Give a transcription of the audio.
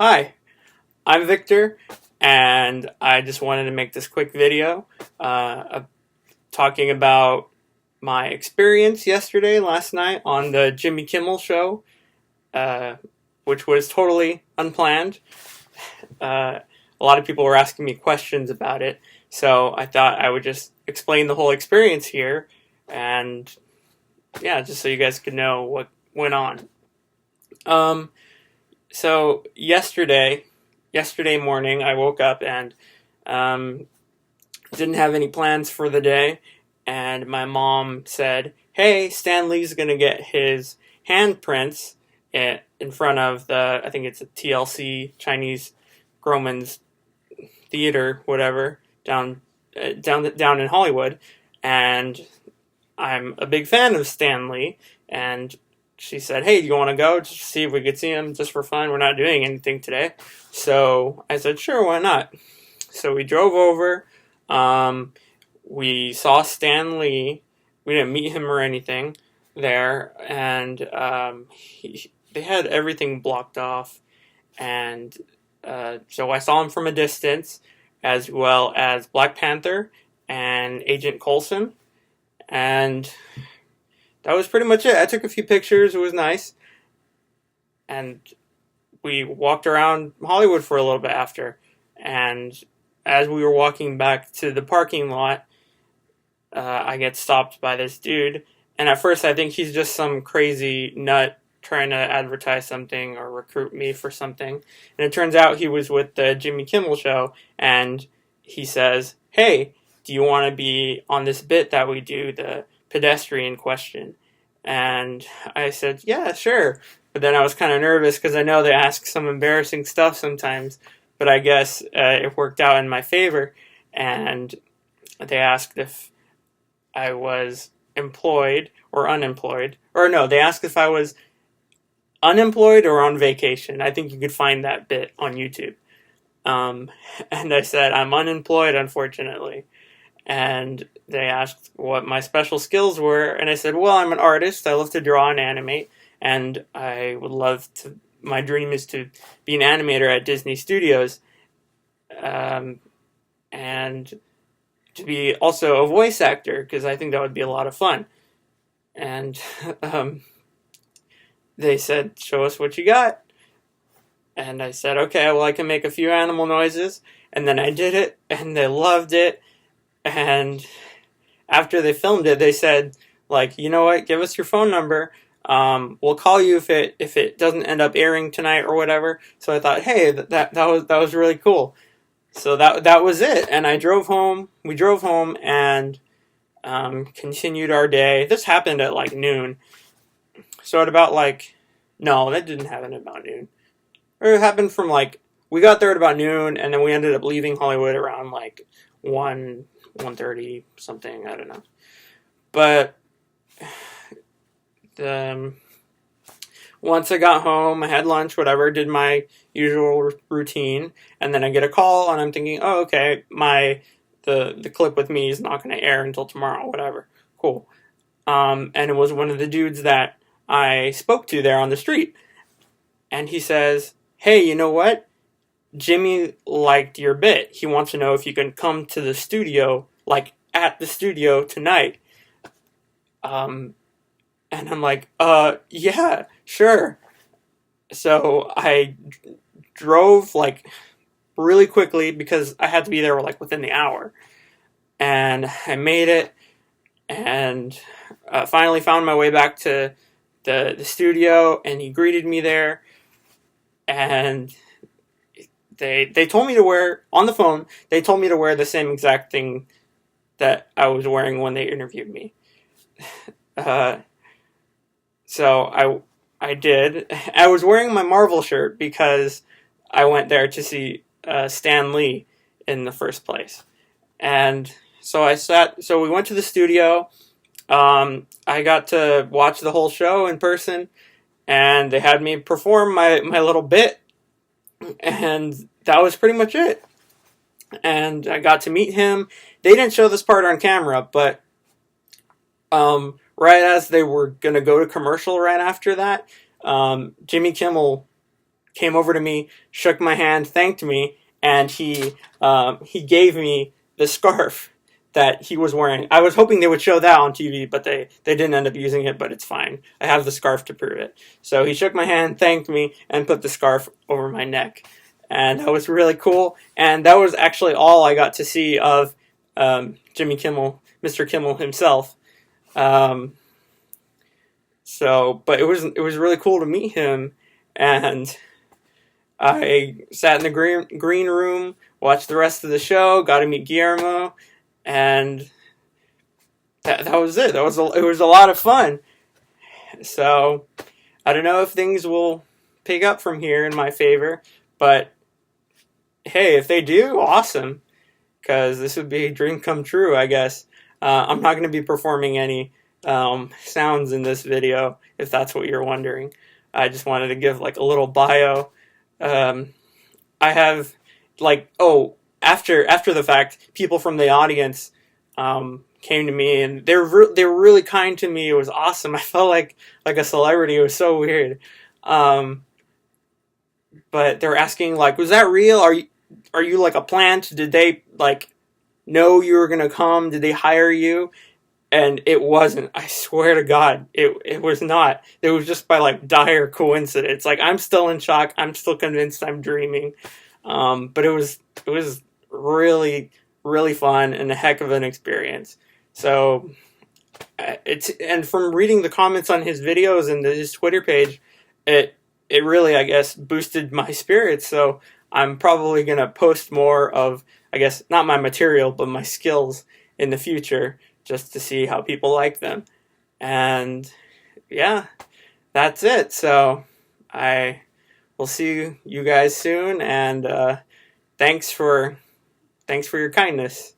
Hi, I'm Victor, and I just wanted to make this quick video talking about my experience last night on the Jimmy Kimmel Show, uh, which was totally unplanned. A lot of people were asking me questions about it, so I thought I would just explain the whole experience here, and yeah, just so you guys could know what went on. Um, so yesterday morning, I woke up and um, didn't have any plans for the day, and my mom said, "Hey, Stan Lee's gonna get his handprints in front of I think it's a TLC Chinese Grauman's Theater, whatever, down in Hollywood, and I'm a big fan of Stan Lee, and." She said, "Hey, do you want to go just to see if we could see him just for fun? We're not doing anything today." So I said, "Sure, why not?" So we drove over. We saw Stan Lee. We didn't meet him or anything there, and they had everything blocked off. And so I saw him from a distance, as well as Black Panther and Agent Coulson, and that was pretty much it. I took a few pictures. It was nice, and we walked around Hollywood for a little bit after. And as we were walking back to the parking lot, I get stopped by this dude. And at first, I think he's just some crazy nut trying to advertise something or recruit me for something. And it turns out he was with the Jimmy Kimmel Show, and he says, "Hey, do you want to be on this bit that we do, the pedestrian question?" And I said, "Yeah, sure." But then I was kind of nervous because I know they ask some embarrassing stuff sometimes. But I guess it worked out in my favor. And they asked if I was employed or unemployed. Or no, they asked if I was unemployed or on vacation. I think you could find that bit on YouTube. And I said, "I'm unemployed, unfortunately." And they asked what my special skills were, and I said, "Well, I'm an artist. I love to draw and animate, and I would love to. My dream is to be an animator at Disney Studios, and to be also a voice actor because I think that would be a lot of fun." And they said, "Show us what you got." And I said, "Okay, well, I can make a few animal noises." And then I did it, and they loved it. And after they filmed it, they said, like, "You know what? Give us your phone number. We'll call you if it doesn't end up airing tonight or whatever." So I thought, hey, that was really cool. So that was it. And I drove home. We drove home and continued our day. This happened at like noon. So at about no, that didn't happen at about noon. Or it happened from we got there at about noon, and then we ended up leaving Hollywood around 1:30 something, I don't know. But once I got home, I had lunch, whatever, did my usual routine, and then I get a call, and I'm thinking, oh, okay, the clip with me is not going to air until tomorrow, whatever, cool. And it was one of the dudes that I spoke to there on the street, and he says, "Hey, you know what? Jimmy liked your bit. He wants to know if you can come to the studio, at the studio tonight." And I'm like, yeah, sure. So I drove really quickly because I had to be there within the hour. And I made it and finally found my way back to the studio, and he greeted me there. And they told me to wear, on the phone, they told me to wear the same exact thing that I was wearing when they interviewed me. So I did. I was wearing my Marvel shirt because I went there to see Stan Lee in the first place. And so we went to the studio. I got to watch the whole show in person, and they had me perform my little bit, and that was pretty much it. And I got to meet him. They didn't show this part on camera, but right as they were going to go to commercial right after that, Jimmy Kimmel came over to me, shook my hand, thanked me, and he gave me the scarf that he was wearing. I was hoping they would show that on TV, but they didn't end up using it, but it's fine. I have the scarf to prove it. So he shook my hand, thanked me, and put the scarf over my neck. And that was really cool. And that was actually all I got to see of Jimmy Kimmel, Mr. Kimmel himself. But it was really cool to meet him. And I sat in the green room, watched the rest of the show, got to meet Guillermo, and that was it. It was a lot of fun. So I don't know if things will pick up from here in my favor, but hey, if they do, awesome, because this would be a dream come true, I guess. I'm not going to be performing any sounds in this video, if that's what you're wondering. I just wanted to give like a little bio. I have after the fact, people from the audience came to me, and they were really kind to me. It was awesome. I felt like a celebrity. It was so weird. But they were asking, like, was that real? Are you like a plant? Did they like know you were gonna come? Did they hire you? And it wasn't. I swear to God, it was not. It was just by like dire coincidence. Like, I'm still in shock. I'm still convinced I'm dreaming. But it was really, really fun and a heck of an experience. So and from reading the comments on his videos and his Twitter page, it really, I guess, boosted my spirits. So I'm probably gonna post more of, I guess, not my material, but my skills in the future, just to see how people like them. And yeah, that's it. So I will see you guys soon, and thanks for your kindness.